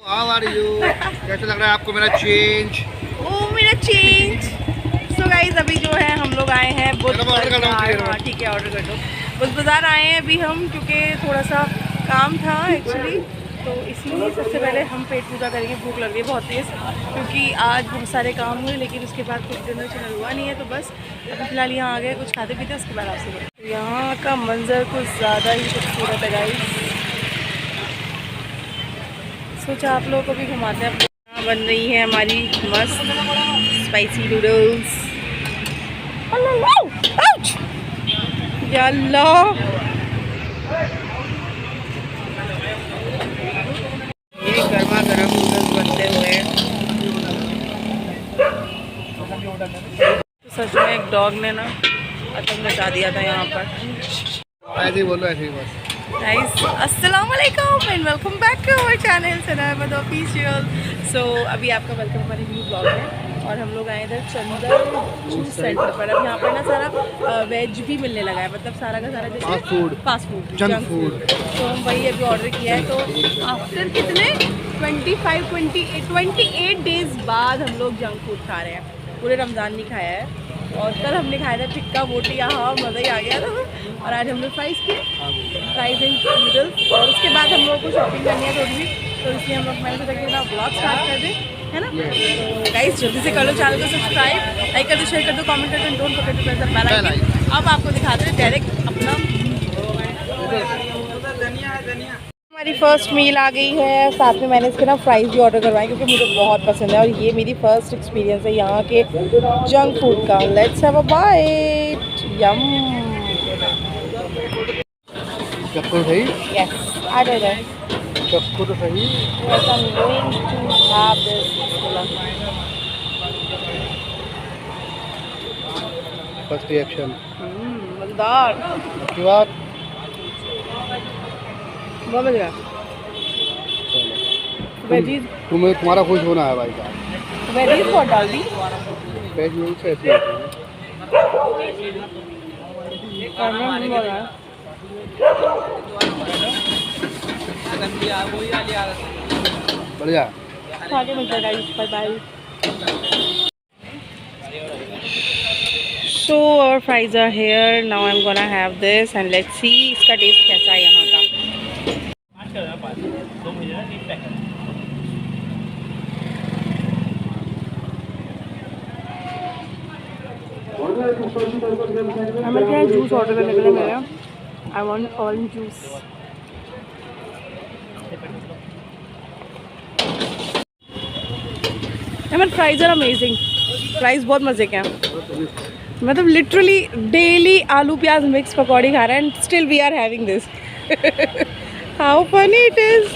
How are you? कैसा लग रहा है आपको मेरा चेंज? मेरा चेंज। सो गाइस अभी जो है हम लोग आए हैं बुध बाजार। हाँ ठीक है, ऑर्डर कर दो। बुध बाजार आए हैं अभी हम, क्योंकि थोड़ा सा काम था एक्चुअली, तो इसीलिए सबसे पहले हम पेट पूजा करेंगे। भूख लग रही है बहुत तेज़, क्योंकि आज बहुत सारे काम हुए, लेकिन उसके बाद कुछ डिनर चैनल हुआ नहीं है, तो बस अभी फिलहाल यहाँ आ गए, कुछ खाते पीते उसके बाद आपसे। यहाँ का मंजर कुछ ज़्यादा ही खूबसूरत है गाइस, सोचा आप लोगों को भी घुमाते हैं। यहाँ बन रही है हमारी मस्त स्पाइसी नूडल्स। ये गर्मा गर्म नूडल्स बनते हुए, तो सच में एक डॉग ने ना आतंक मचा दिया था यहाँ पर। ऐसे ही बोलो, ऐसे ही बस। गाइस अस्सलाम वालेकुम and welcome back to our channel Sana Ahmed official. So अभी आपका वेलकम हमारे न्यू ब्लॉग में, और हम लोग आए इधर चंदन जूस सेंटर पर। अब यहाँ पर ना सारा वेज भी मिलने लगा है, मतलब सारा का सारा जैसे फास्ट फूड जंक फूड। तो हम वही अभी ऑर्डर किया है। तो आफ्टर कितने 28 डेज़ बाद हम लोग जंक फूड खा रहे हैं। पूरे रमज़ान नहीं खाया है, और कल हमने खाया था टिक्का बोटी, हाँ मज़ा ही आ गया था। और आज हम लोग फ्राइज़ एंड नूडल्स, और उसके बाद हम लोग को शॉपिंग करनी है थोड़ी सी, तो इसलिए हम लोग मैंने सोचा कि ना ब्लॉग स्टार्ट कर दें, है ना। तो गाइस जल्दी से कर लो चैनल को सब्सक्राइब, लाइक कर दो, शेयर कर दो, कमेंट कर दो, don't forget to press the bell icon. अब आपको दिखाते हैं डायरेक्ट अपना। हमारी फर्स्ट मील आ गई है, साथ में मैंने इसके ना फ्राइज़ भी ऑर्डर करवाए, क्योंकि मुझे बहुत पसंद है, और ये मेरी फर्स्ट एक्सपीरियंस है यहाँ के जंक फूड का। Let's have a bite. Yum. चक्को सही? यस, आ जाओ। चक्को तो सही। Yes, I'm going to have this. First reaction मज़ेदार। की बात। बहुत मज़ेदार। वेजीज तुम्हें तुम्हारा खुश होना है भाई साहब। वेजीज बहुत डाल दी। वेज में से ऐसी होती है। बढ़िया। आगे मिलता है guys, bye bye. So our fries are here. Now I'm gonna have this and let's see इसका टेस्ट कैसा है यहाँ का। हमें क्या जूस ऑर्डर करने के लिए गया। I want orange juice. हमारे फ्राइज आर अमेजिंग। फ्राइज बहुत मज़े के हैं, मतलब लिटरली डेली आलू प्याज मिक्स पकौड़ी खा रहे हैं, and still we are having this. How funny it is.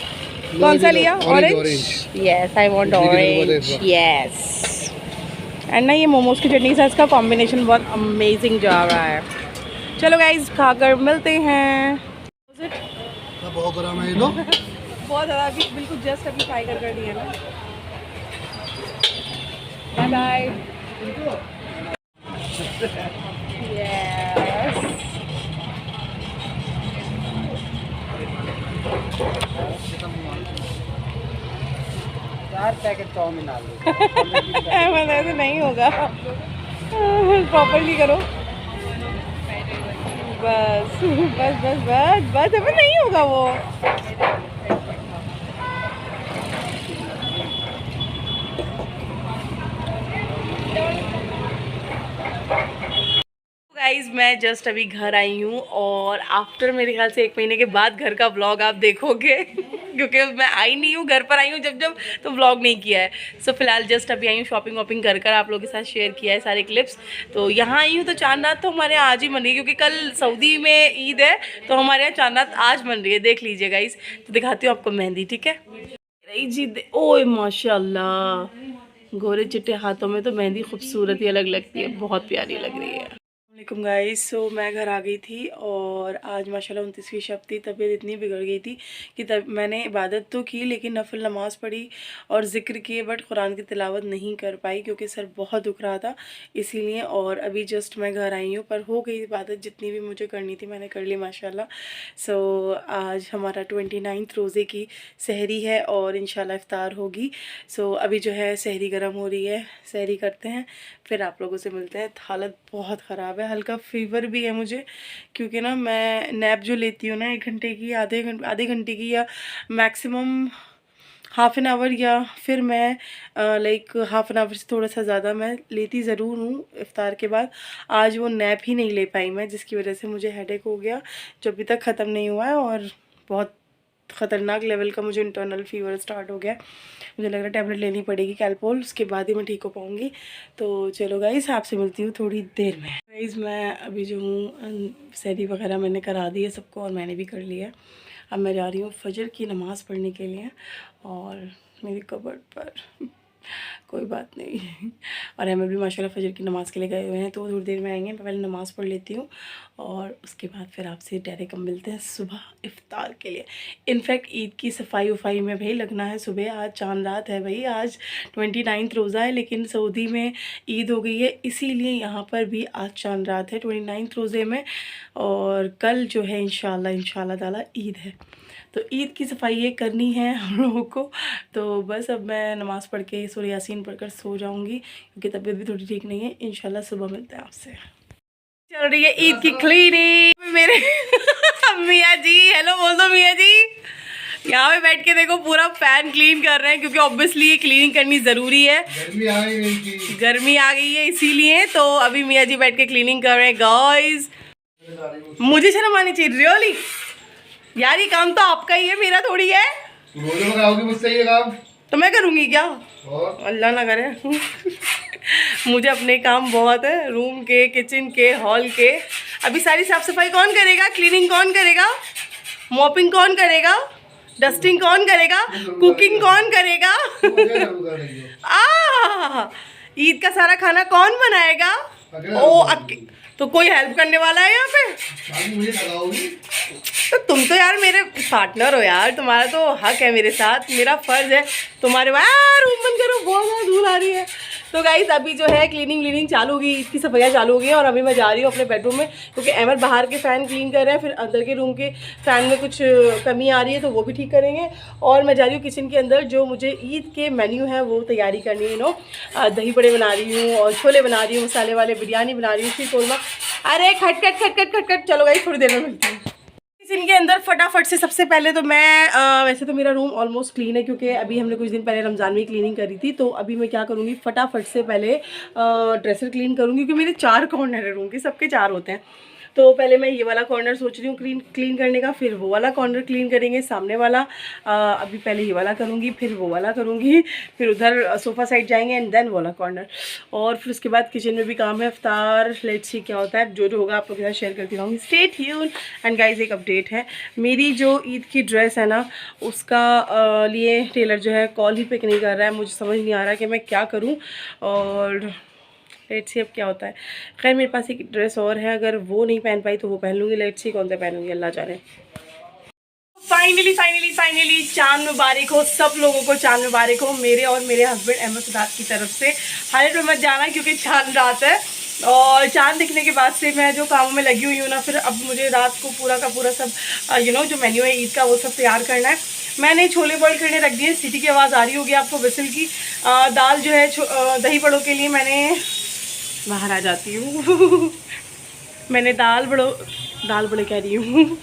कौन सा लिया? Orange. Yes I want orange. Yes. And ना ये मोमोज की चटनी से इसका कॉम्बिनेशन बहुत अमेजिंग जा रहा है। चलो गाइज खाकर मिलते हैं। बहुत गरम है ये तो। बहुत ज़्यादा, अभी बिल्कुल जस्ट अभी फ्राई कर दिया ना। Bye bye. Yes. 4 packet chow mein आ गए। ऐसे नहीं होगा, प्रॉपरली करो। बस बस बस बस बस, अब नहीं होगा वो। गाइज मैं जस्ट अभी घर आई हूँ, और आफ्टर मेरे ख्याल से 1 महीने के बाद घर का व्लॉग आप देखोगे। क्योंकि मैं आई नहीं हूँ, घर पर आई हूँ जब तो व्लॉग नहीं किया है। सो फिलहाल जस्ट अभी आई हूँ शॉपिंग वॉपिंग कर आप लोगों के साथ शेयर किया है सारे क्लिप्स। तो यहाँ आई हूँ, तो चांद रात तो हमारे यहाँ आज ही मन रही है, क्योंकि कल सऊदी में ईद है, तो हमारे यहाँ चांद रात आज बन रही है। देख लीजिए गाइज। तो दिखाती हूँ आपको मेहंदी, ठीक है जी। ओए माशाल्लाह, गोरे चिट्टे हाथों में तो मेहंदी खूबसूरत ही अलग लगती है, बहुत प्यारी लग रही है। वालेकुम गाइस। सो मैं घर आ गई थी और आज माशाल्लाह 29वीं शब थी। तबीयत इतनी बिगड़ गई थी कि तब मैंने इबादत तो की लेकिन नफिल नमाज़ पढ़ी और ज़िक्र किए, बट कुरान की तिलावत नहीं कर पाई क्योंकि सर बहुत दुख रहा था इसीलिए। और अभी जस्ट मैं घर आई हूँ, पर हो गई इबादत, जितनी भी मुझे करनी थी मैंने कर ली माशाल्लाह। सो आज हमारा 29 रोज़े की सहरी है और इंशाल्लाह इफ्तार होगी। सो अभी जो है सहरी गर्म हो रही है, सहरी करते हैं फिर आप लोगों से मिलते हैं। हालत बहुत ख़राब है, हल्का फीवर भी है मुझे क्योंकि ना मैं नैप जो लेती हूँ ना 1 घंटे की, आधे घंटे की या मैक्सिमम हाफ़ एन आवर, या फिर मैं लाइक हाफ़ एन आवर से थोड़ा सा ज़्यादा मैं लेती ज़रूर हूँ इफ़्तार के बाद। आज वो नैप ही नहीं ले पाई मैं, जिसकी वजह से मुझे हेडेक हो गया जो अभी तक ख़त्म नहीं हुआ है और बहुत ख़तरनाक लेवल का मुझे इंटरनल फीवर स्टार्ट हो गया। मुझे लग रहा है टैबलेट लेनी पड़ेगी कैलपोल, उसके बाद ही मैं ठीक हो पाऊँगी। तो चलो गाइस, आपसे मिलती हूँ थोड़ी देर में। गाइस मैं अभी जो हूँ सहरी वगैरह मैंने करा दी है सबको और मैंने भी कर लिया है। अब मैं जा रही हूँ फजर की नमाज़ पढ़ने के लिए और मेरी कबर्ड पर कोई बात नहीं। और हमें भी माशाल्लाह फजर की नमाज़ के लिए गए हुए हैं, तो थोड़ी देर में आएंगे। मैं पहले नमाज़ पढ़ लेती हूँ और उसके बाद फिर आपसे डायरेक्ट हम मिलते हैं सुबह इफ़्तार के लिए। इनफैक्ट ईद की सफाई वफाई में भाई लगना है सुबह। आज चांद रात है भाई, आज 29 रोज़ा है, लेकिन सऊदी में ईद हो गई है इसीलिए यहाँ पर भी आज चांद रात है 29 रोज़े में। और कल जो है इंशाल्लाह ताला ईद है, तो ईद की सफाई ये करनी है हम लोगों को। तो बस अब मैं नमाज़ पढ़ के सूरह यासीन पढ़कर सो जाऊंगी क्योंकि तबीयत भी थोड़ी ठीक नहीं है। इंशाल्लाह सुबह मिलते हैं आपसे। चल रही है ईद की क्लीनिंग मेरे मियाँ जी, हेलो बोल दो मियाँ जी। यहाँ पे बैठ के देखो पूरा फैन क्लीन कर रहे हैं क्योंकि ऑब्वियसली ये क्लीनिंग करनी ज़रूरी है। गर्मी आ गई है इसीलिए, तो अभी मियाँ जी बैठ के क्लीनिंग कर रहे हैं। गाइस मुझे शर्म आनी चाहिए रियली यार, ये काम तो आपका ही है, मेरा थोड़ी है। मुझसे ये काम तो मैं करूँगी क्या? अल्लाह ना करे मुझे अपने काम बहुत है, रूम के, किचन के, हॉल के। अभी सारी साफ़ सफाई कौन करेगा? क्लीनिंग कौन करेगा? मॉपिंग कौन करेगा? डस्टिंग कौन करेगा? कुकिंग कौन करेगा? ईद का सारा खाना कौन बनाएगा? तो कोई हेल्प करने वाला है यहाँ पे? तो तुम तो यार मेरे पार्टनर हो यार, तुम्हारा तो हक है मेरे साथ, मेरा फ़र्ज़ है तुम्हारे। रूम बंद करो, बहुत ज़्यादा धूल आ रही है। तो गाइस अभी जो है क्लीनिंग चालू होगी, ईद की सफाइयाँ चालू हो गई हैं और अभी मैं जा रही हूँ अपने बेडरूम में क्योंकि अहमद बाहर के फ़ैन क्लीन कर रहे हैं, फिर अंदर के रूम के फ़ैन में कुछ कमी आ रही है तो वो भी ठीक करेंगे। और मैं जा रही हूँ किचन के अंदर, जो मुझे ईद के मेन्यू है वो तैयारी करनी है। दही बड़े बना रही हूँ और छोले बना रही हूँ, मसाले वाले बिरयानी बना रही हूँ, शीर कोरमा। अरे खटखट। चलो गाइस थोड़ी देर में मिलती हूँ किचन के अंदर। फटाफट से सबसे पहले तो मैं वैसे तो मेरा रूम ऑलमोस्ट क्लीन है क्योंकि अभी हमने कुछ दिन पहले रमज़ान में क्लीनिंग करी थी। तो अभी मैं क्या करूँगी, फटाफट से पहले ड्रेसर क्लीन करूँगी क्योंकि मेरे 4 कॉर्नर है रूम के, सबके 4 होते हैं। तो पहले मैं ये वाला कॉर्नर सोच रही हूँ क्लीन करने का, फिर वो वाला कॉर्नर क्लीन करेंगे सामने वाला। अभी पहले ये वाला करूँगी, फिर वो वाला करूँगी, फिर उधर सोफ़ा साइड जाएंगे एंड देन वाला कॉर्नर। और फिर उसके बाद किचन में भी काम है, इफ्तार। लेट्स सी क्या होता है, जो होगा आप लोगों के साथ शेयर करती रहूँगी। Stay tune. एंड गाइस एक अपडेट है, मेरी जो ईद की ड्रेस है ना उसका लिए टेलर जो है कॉल ही पिक नहीं कर रहा है। मुझे समझ नहीं आ रहा कि मैं क्या करूँ और लेट्स सी अब क्या होता है। खैर मेरे पास एक ड्रेस और है, अगर वो नहीं पहन पाई तो वो पहन लूँगी। लेट्स सी कौन सा पहनूँगी, अल्लाह जाने। फाइनली चांद मुबारक हो सब लोगों को, चांद मुबारक हो मेरे और मेरे हस्बैंड अहमद सदात की तरफ से। हाईलाइट में मत जाना क्योंकि चांद रात है और चांद दिखने के बाद से मैं जो कामों में लगी हुई हूँ ना, फिर अब मुझे रात को पूरा का पूरा सब जो मेन्यू है ईद का वो सब तैयार करना है। मैंने छोले बॉईल करने रख दिए, सीटी की आवाज़ आ रही होगी आपको विसिल की। दाल जो है दही बड़ों के लिए मैंने बाहर आ जाती हूँ मैंने दाल बड़े कह रही हूँ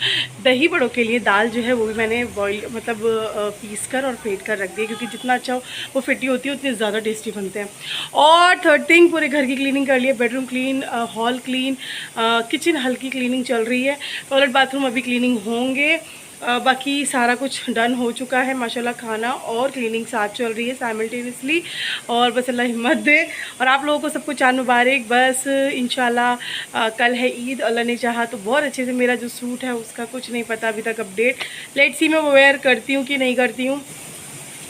दही बड़ों के लिए दाल जो है वो भी मैंने बॉईल पीस कर और फेंट कर रख दिया क्योंकि जितना अच्छा वो फिटी होती है उतनी ज़्यादा टेस्टी बनते हैं। और थर्ड थिंग, पूरे घर की क्लीनिंग कर लिया, bedroom clean, hall clean, kitchen हल्की क्लीनिंग चल रही है, टॉयलेट बाथरूम अभी क्लीनिंग होंगे। बाकी सारा कुछ डन हो चुका है माशाल्लाह। खाना और क्लीनिंग साथ चल रही है साइमल्टेनियसली और बस अल्लाह हिम्मत दे। और आप लोगों को सबको चांद मुबारक। बस इंशाल्लाह कल है ईद, अल्लाह ने चाहा तो बहुत अच्छे से। मेरा जो सूट है उसका कुछ नहीं पता अभी तक अपडेट। लेट्स सी मैं वो वेयर करती हूँ कि नहीं करती हूँ,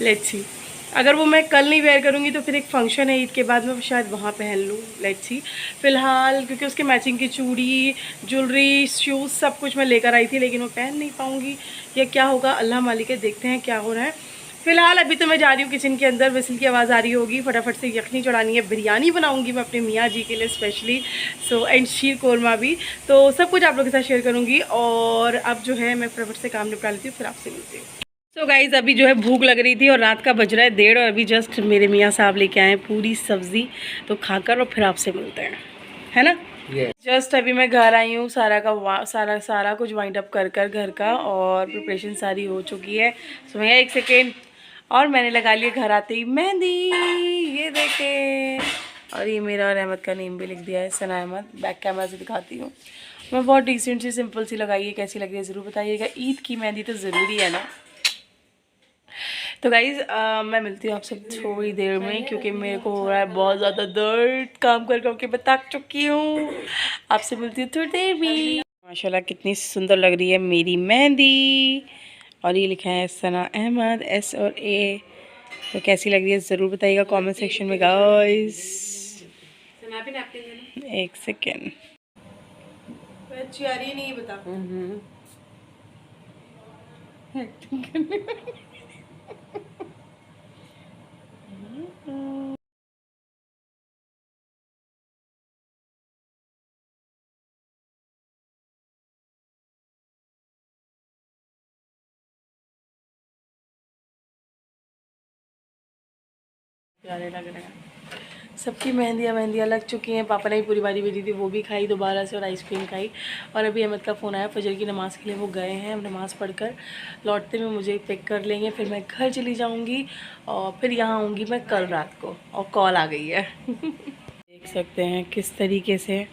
लेट्स सी। अगर वो मैं कल नहीं वेयर करूँगी तो फिर एक फंक्शन है ईद के बाद, मैं शायद वहाँ पहन लूँ, लेट्स सी। फ़िलहाल क्योंकि उसके मैचिंग की चूड़ी, ज्वेलरी, शूज़ सब कुछ मैं लेकर आई थी, लेकिन वो पहन नहीं पाऊँगी या क्या होगा अल्लाह मालिक है, देखते हैं क्या हो रहा है। फ़िलहाल अभी तो मैं जा रही हूँ किचन के अंदर, विसल की आवाज़ आ रही होगी, फटाफट से यखनी चढ़ानी है, बिरयानी बनाऊँगी मैं अपने मियाँ जी के लिए स्पेशली, सो एंड शीर कोरमा भी। तो सब कुछ आप लोगों के साथ शेयर करूँगी। और अब जो है मैं फटाफट से काम निपटा लेती हूँ, फिर आपसे मिलती हूँ। सो गाइज़ अभी जो है भूख लग रही थी और रात का बज रहा है 1:30 और अभी जस्ट मेरे मियाँ साहब लेके आए हैं पूरी सब्ज़ी, तो खाकर और फिर आपसे मिलते हैं, है ना। जस्ट अभी मैं घर आई हूँ, सारा कुछ वाइंड अप कर घर का, और प्रिपरेशन सारी हो चुकी है। सो भैया एक सेकेंड, और मैंने लगा लिया घर आते ही मेहंदी, ये देखें, और ये मेरा और अहमद का नेम भी लिख दिया है, सना अहमद। बैक कैमरा से दिखाती हूँ, मैं बहुत डिसेंट सी सिंपल सी लगाई है, कैसी लग रही है ज़रूर बताइएगा। ईद की मेहंदी तो ज़रूरी है ना। तो गाइज़ मैं मिलती हूँ आपसे थोड़ी देर में, क्योंकि मेरे को हो रहा है बहुत ज़्यादा दर्द, काम कर करके मैं थक चुकी हूँ। आपसे मिलती हूँ थोड़ी देर में। माशाल्लाह कितनी सुंदर लग रही है मेरी मेहंदी, और ये लिखा है सना अहमद, S और A। तो कैसी लग रही है ज़रूर बताइएगा कमेंट सेक्शन में गाइस। एक सेकेंड, अच्छी आ रही है नहीं बता। प्यारे लग रहे हैं। सबकी मेहंदियाँ लग चुकी हैं। पापा ने भी पूरी बारी भेजी थी, वो भी खाई दोबारा से, और आइसक्रीम खाई। और अभी अहमद का फ़ोन आया, फजर की नमाज़ के लिए वो गए हैं, अब नमाज़ पढ़कर लौटते में मुझे पिक कर लेंगे, फिर मैं घर चली जाऊंगी और फिर यहाँ आऊँगी मैं कल रात को, और कॉल आ गई है। देख सकते हैं किस तरीके से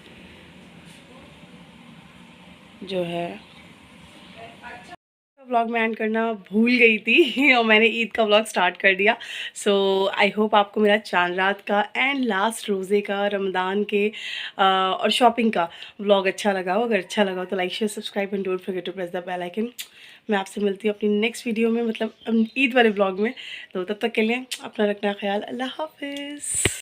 जो है व्लॉग में एंड करना भूल गई थी और मैंने ईद का व्लॉग स्टार्ट कर दिया। सो आई होप आपको मेरा चांद रात का एंड लास्ट रोज़े का, रमज़ान के और शॉपिंग का व्लॉग अच्छा लगा हो। अगर अच्छा लगा हो तो like share subscribe and don't forget to press the bell icon. मैं आपसे मिलती हूँ अपनी नेक्स्ट वीडियो में, मतलब ईद वाले व्लॉग में। तो तब तक के लिए अपना रखना ख्याल। अल्लाह हाफिज़।